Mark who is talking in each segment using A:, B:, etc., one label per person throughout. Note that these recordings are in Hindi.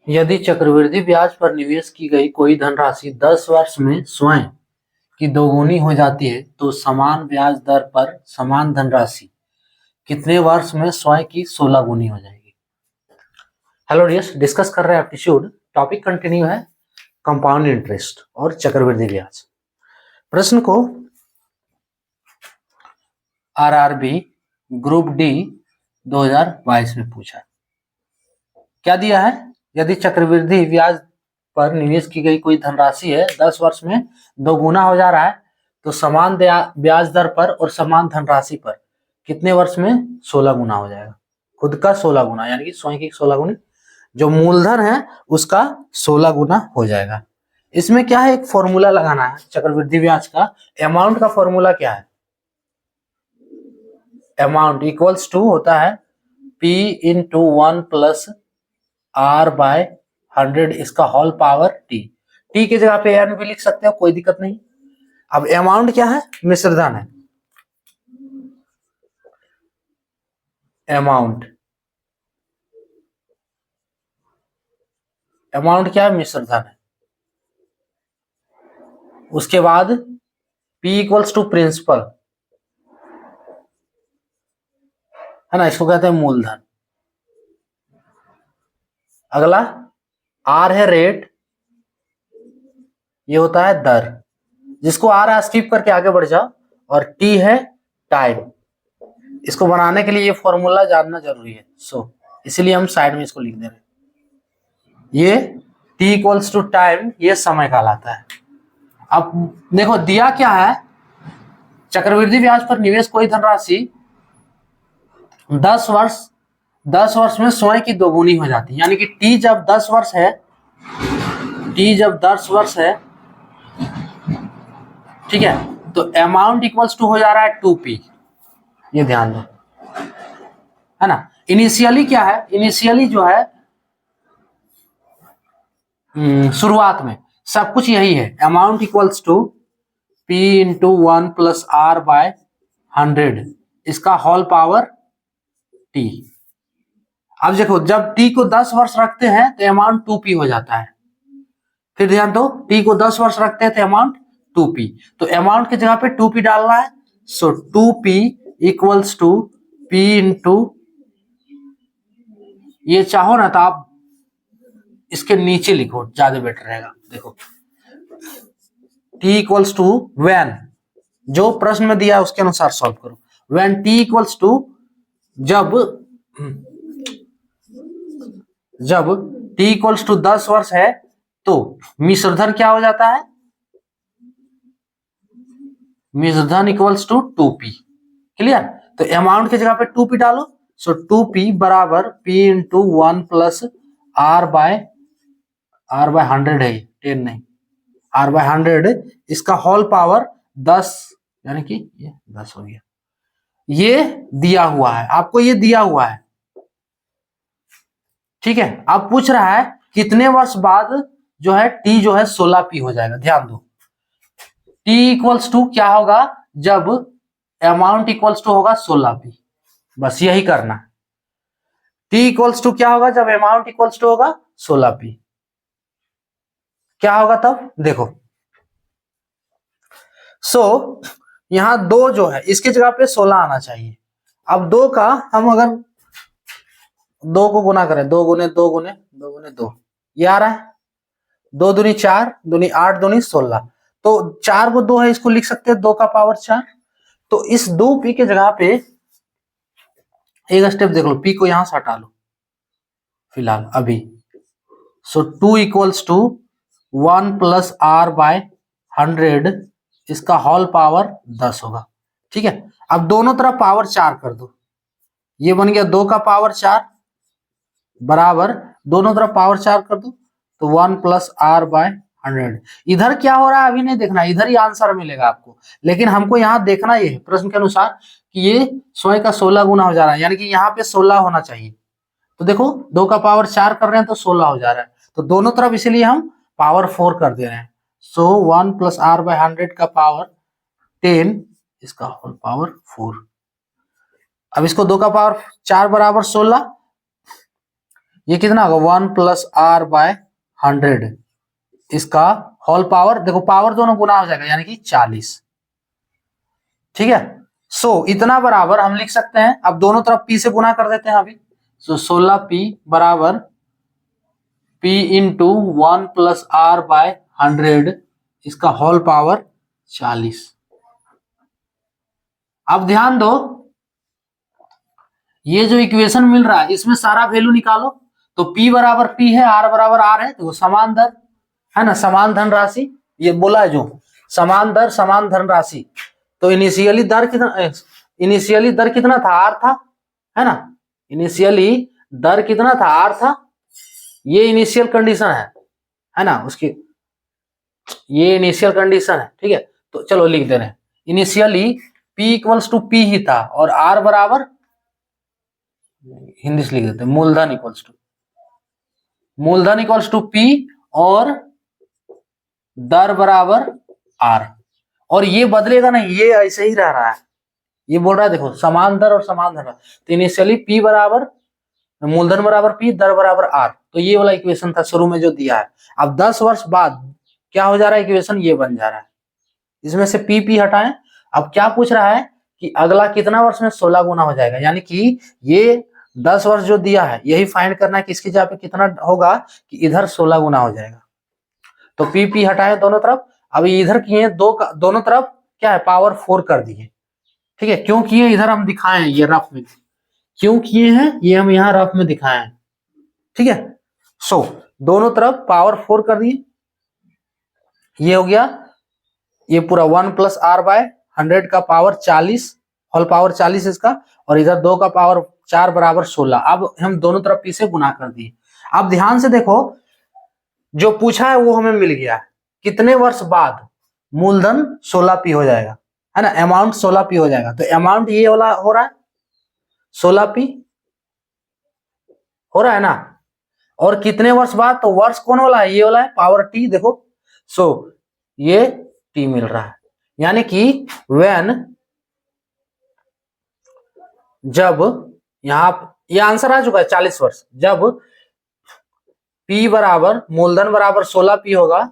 A: यदि चक्रवृद्धि ब्याज पर निवेश की गई कोई धनराशि 10 वर्ष में स्वयं की दोगुनी हो जाती है तो समान ब्याज दर पर समान धनराशि कितने वर्ष में स्वयं की 16 गुनी हो जाएगी। हेलो डियर्स, डिस्कस कर रहे हैं एप्टीट्यूड। टॉपिक कंटिन्यू है कंपाउंड इंटरेस्ट और चक्रवृद्धि ब्याज। प्रश्न को आरआरबी ग्रुप डी 2022 में पूछा। क्या दिया है? यदि चक्रवृद्धि ब्याज पर निवेश की गई कोई धनराशि है 10 वर्ष में दोगुना हो जा रहा है तो समान ब्याज दर पर और समान धनराशि पर कितने वर्ष में 16 गुना हो जाएगा। खुद का 16 गुना यानी कि स्वयं की 16 गुनी, जो मूलधन है उसका 16 गुना हो जाएगा। इसमें क्या है, एक फॉर्मूला लगाना है चक्रवृद्धि ब्याज का। अमाउंट का फॉर्मूला क्या है? अमाउंट इक्वल्स टू होता है P into 1 plus R by 100 इसका होल पावर T। T की जगह पे N भी लिख सकते हो, कोई दिक्कत नहीं। अब अमाउंट क्या है? मिश्रधन है। अमाउंट क्या है? मिश्रधन है। उसके बाद P इक्वल्स टू प्रिंसिपल है ना, इसको कहते हैं मूलधन। अगला R है रेट, ये होता है दर, जिसको R स्किप करके आगे बढ़ जाओ। और T है टाइम। इसको बनाने के लिए ये फॉर्मूला जानना जरूरी है, इसीलिए हम साइड में इसको लिख दे रहे हैं। ये T इक्वल्स टू टाइम, ये समय कहलाता है। अब देखो दिया क्या है, चक्रवृद्धि ब्याज पर निवेश कोई धनराशि 10 वर्ष में स्वयं की दोगुनी हो जाती है। यानी कि T जब 10 वर्ष है, ठीक है, तो अमाउंट इक्वल्स टू हो जा रहा है 2P। ये ध्यान दो, है ना। इनिशियली क्या है? इनिशियली जो है शुरुआत में सब कुछ यही है। Amount equals to P into 1 plus R by 100 इसका होल पावर T। अब देखो जब T को 10 वर्ष रखते हैं तो अमाउंट 2P हो जाता है। फिर ध्यान दो, T को 10 वर्ष रखते हैं तो अमाउंट 2P, तो अमाउंट की जगह पे 2P डालना है। So 2P equals to P into, ये चाहो ना तो आप इसके नीचे लिखो, ज्यादा बेटर रहेगा। देखो T इक्वल्स टू व्हेन, जो प्रश्न में दिया है उसके अनुसार सॉल्व करो। व्हेन T इक्वल्स टू, जब T इक्वल्स टू 10 वर्ष है तो मिश्रधन क्या हो जाता है? मिश्रधन इक्वल्स टू 2P। क्लियर? तो अमाउंट की जगह पे 2P डालो। सो 2P बराबर P into 1 plus R by 100 है, 10 नहीं, R बाय 100 इसका होल पावर 10, यानी कि ये 10 हो गया। ये दिया हुआ है आपको, ये दिया हुआ है, ठीक है। अब पूछ रहा है कितने वर्ष बाद जो है T जो है 16P हो जाएगा। ध्यान दो, T इक्वल्स टू क्या होगा? जब अमाउंट इक्वल्स टू होगा 16P, बस यही करना है। T इक्वल्स टू क्या होगा? जब अमाउंट इक्वल्स टू होगा 16P, क्या होगा तब? देखो यहां 2 जो है इसकी जगह पे 16 आना चाहिए। अब 2 का हम अगर 2 को गुना करें, 2 गुने 2 गुने 2 गुने 2, ये आ रहा है 2 दूनी 4, दूनी 8, दूनी 16। तो 4 को 2 है, इसको लिख सकते हैं 2 का पावर 4। तो इस 2P के जगह पे एक स्टेप देख लो, P को यहां से हटा लो फिलहाल अभी। So 2 equals to 1 plus R by 100 इसका होल पावर 10 होगा, ठीक है। अब दोनों तरफ पावर 4 कर दो, ये बन गया 2 का पावर 4 बराबर, दोनों तरफ पावर 4 कर दो तो 1 प्लस R बाय 100। इधर क्या हो रहा है अभी नहीं देखना, इधर ही आंसर मिलेगा आपको, लेकिन हमको यहाँ देखना ये है प्रश्न के अनुसार कि ये 100 का 16 गुना हो जा रहा है, यानी कि यहाँ पे 16 होना चाहिए। तो देखो 2 का पावर 4 कर रहे हैं तो 16 हो जा रहा है, तो दोनों तरफ इसीलिए हम पावर 4 कर दे रहे हैं। सो 1 प्लस R बाय 100 का पावर 10 इसका होल पावर 4। अब इसको 2 का पावर 4 बराबर 16, ये कितना होगा 1+r/100, इसका होल पावर, देखो पावर दोनों गुना हो जाएगा यानी कि 40। ठीक है, सो इतना बराबर हम लिख सकते हैं, अब दोनों तरफ p से गुना कर देते हैं अभी। सो 16p बराबर p इंटू 1+r/100, इसका होल पावर 40। अब ध्यान दो, ये जो इक्वेशन मिल रहा है इसमें सारा वैल्यू निकालो, तो p बराबर p है, r बराबर r है, तो समान दर है ना, समान धन राशि, ये बोला है जो समान दर समान धन राशि। तो इनिशियली दर कितना था, r था, है ना, इनिशियली दर कितना था, r था, ये इनिशियल कंडीशन है ना उसकी, ये इनिशियल कंडीशन है। ठीक है, तो चलो लिख दे रहे हैं, initially p equals to p ही था और r बराबर, हिंदी से लिख देते हैं, मूलधन इक्वल्स टू p और दर बराबर r, और ये बदलेगा नहीं, ये ऐसे ही रह रहा है, ये बोल रहा है देखो समान दर और समान धन, तो इनिशियली p बराबर मूलधन बराबर p, दर बराबर r, तो ये वाला इक्वेशन था शुरू में जो दिया है। अब 10 वर्ष बाद क्या हो जा रहा है, इक्वेशन ये बन जा रहा है, इसमें से p हटाएं। अब क्या पूछ रहा है कि अगला कितना वर्ष में 16 गुना हो जाएगा, यानी कि ये 10 वर्ष जो दिया है यही फाइंड करना है कि इसकी जगह पे कितना होगा, कि इधर 16 गुना हो जाएगा। तो p हटाए दोनों तरफ, अब इधर किए दोनों तरफ क्या है, पावर 4 कर दिए। ठीक है, क्यों किए इधर हम दिखाए हैं, ये रफ में क्यों किए हैं, ये हम यहाँ रफ में दिखाए हैं। ठीक है, सो दोनों तरफ पावर 4 कर दिए, ये हो गया, ये पूरा 1+r/100 का पावर 40, होल पावर 40 इसका, और इधर 2 का पावर 4 बराबर 16। अब हम दोनों तरफ p से गुना कर दिए। अब ध्यान से देखो, जो पूछा है वो हमें मिल गया, कितने वर्ष बाद मूलधन 16p हो जाएगा, है ना, अमाउंट 16p हो जाएगा, तो अमाउंट ये वाला हो रहा है 16p हो रहा है ना, और कितने वर्ष बाद, तो वर्ष कौन वाला है, ये वाला है, पावर t देखो, सो ये t मिल रहा है, यानी कि व्हेन, जब यहां ये आंसर आ चुका है 40 वर्ष, जब p बराबर मूलधन बराबर 16p होगा,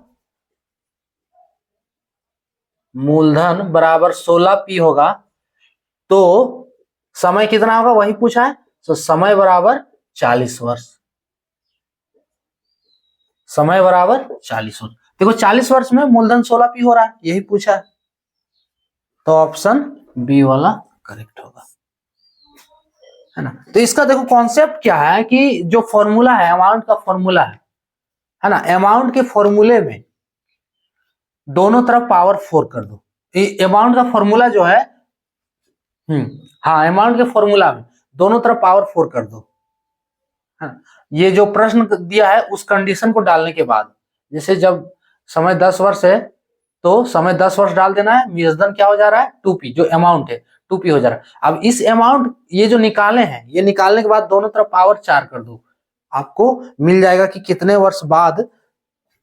A: मूलधन बराबर 16p होगा, तो समय कितना होगा वही पूछा है, तो समय बराबर 40 वर्ष, समय बराबर 40 वर्ष। देखो 40 वर्ष में मूलधन 16p हो रहा है, यही पूछा है, तो ऑप्शन बी वाला करेक्ट होगा, है ना। तो इसका देखो कॉन्सेप्ट क्या है, कि जो फॉर्मूला है, अमाउंट का फॉर्मूला है ना, अमाउंट के फॉर्मूले में दोनों तरफ पावर 4 कर दो। अमाउंट का फॉर्मूला जो है, हाँ, अमाउंट के फॉर्मूला में दोनों तरफ पावर 4 कर दो, है ना। ये जो प्रश्न दिया है उस कंडीशन को डालने के बाद, जैसे जब समय 10 वर्ष है तो समय 10 वर्ष डाल देना है, मूलधन क्या हो जा रहा है 2p, जो अमाउंट है 2p हो जा रहा है। अब इस अमाउंट ये जो निकाले हैं, ये निकालने के बाद दोनों तरफ पावर 4 कर दो, आपको मिल जाएगा कि कितने वर्ष बाद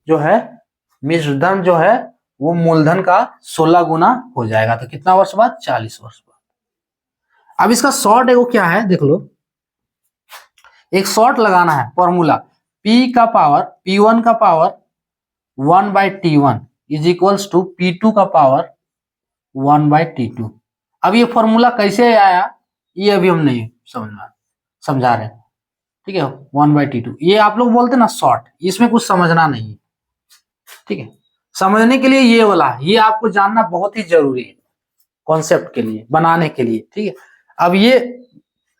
A: जो है मूलधन जो है वो मूलधन का 16 गुना हो जाएगा, तो कितना वर्ष बाद, 40 वर्ष बाद। अब इसका शॉर्ट एगो क्या है देख लो, एक शॉर्ट लगाना है फॉर्मूला, p का पावर p1 का power 1/t1 is equals to p2 का पावर 1/t2। अब ये फॉर्मूला कैसे आया ये अभी हम नहीं समझा रहे, ठीक है, 1/t2, ये आप लोग बोलते ना शॉर्ट, इसमें कुछ समझना नहीं है, ठीक है। समझने के लिए ये वाला, ये आपको जानना बहुत ही जरूरी है कॉन्सेप्ट के लिए, बनाने के लिए, ठीक है। अब ये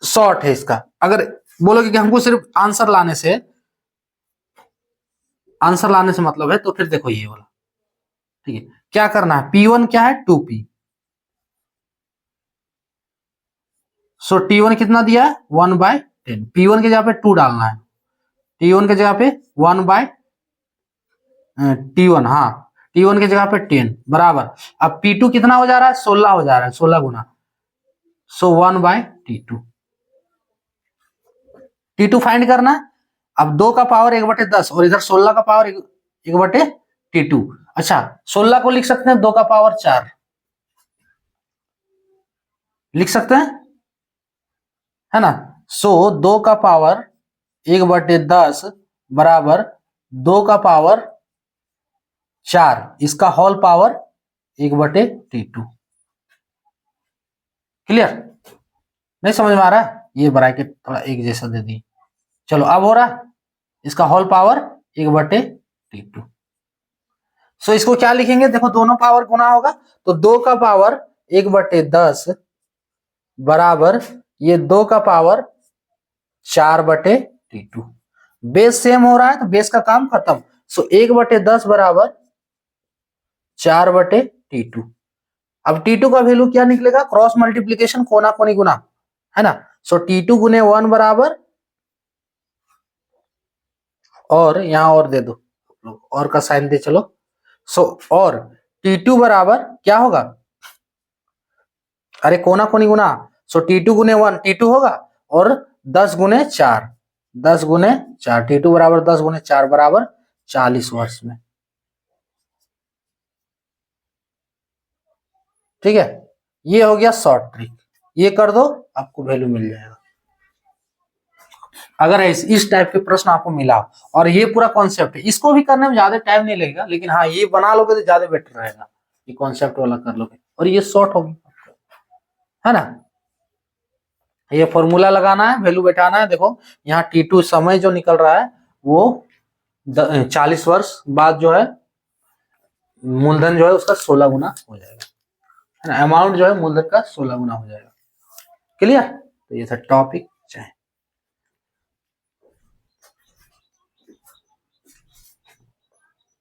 A: शॉर्ट है इसका, अगर बोलोगे कि हमको सिर्फ आंसर लाने से मतलब है, तो फिर देखो ये वाला, ठीक है, क्या करना है, P1 क्या है 2p, सो T1 कितना दिया है 1/10, P1 की जगह पे 2 डालना है, T1 की जगह पे 1/T1, हाँ, T1 की जगह पे 10 बराबर, अब P2 कितना हो जा रहा है 16 हो जा रहा है, 16 गुना, सो 1/T2, T2 फाइंड करना है। अब 2 का पावर 1/10 और इधर 16 का पावर 1/T2, अच्छा 16 को लिख सकते हैं 2 का पावर 4 लिख सकते हैं, है ना, सो 2 का पावर 1/10 बराबर 2 का पावर 4, इसका होल पावर 1/T2। क्लियर? नहीं समझ में आ रहा है? ये ब्रैकेट थोड़ा एक जैसा दे दी। चलो अब हो रहा है, इसका होल पावर 1/T2। सो इसको क्या लिखेंगे, देखो दोनों पावर गुना होगा तो 2 का पावर 1/10 बराबर ये 2 का पावर 4/T2। बेस सेम हो रहा है तो बेस का काम खत्म। सो 1/10 बराबर 4/T2। अब T2 का वैल्यू क्या निकलेगा, क्रॉस मल्टीप्लीकेशन कोना कोनी गुना, है ना। सो T2 गुने 1 बराबर, और यहां और दे दो, और का साइन दे चलो। सो और T2 बराबर क्या होगा, अरे कोना कोनी गुना, सो T2 गुने 1 T2 होगा, और 10 गुने 4, 10 गुने 4, T2 बराबर 10 गुने 4 बराबर 40 वर्ष में। ठीक है, ये हो गया शॉर्ट ट्रिक, ये कर दो आपको वैल्यू मिल जाएगा। अगर इस टाइप के प्रश्न आपको मिला और ये पूरा कॉन्सेप्ट है, इसको भी करने में ज्यादा टाइम नहीं लगेगा, लेकिन हाँ ये बना लोगे तो ज्यादा बेटर रहेगा, ये कॉन्सेप्ट वाला कर लोगे और ये शॉर्ट होगी, है ना। ये फॉर्मूला लगाना है, वैल्यू बैठाना है। देखो यहाँ T2 समय जो निकल रहा है वो 40 वर्ष बाद जो है मूलधन जो है उसका 16 गुना हो जाएगा, है ना। अमाउंट जो है मूलधन का 16 गुना हो जाएगा। क्लियर? तो ये था टॉपिक।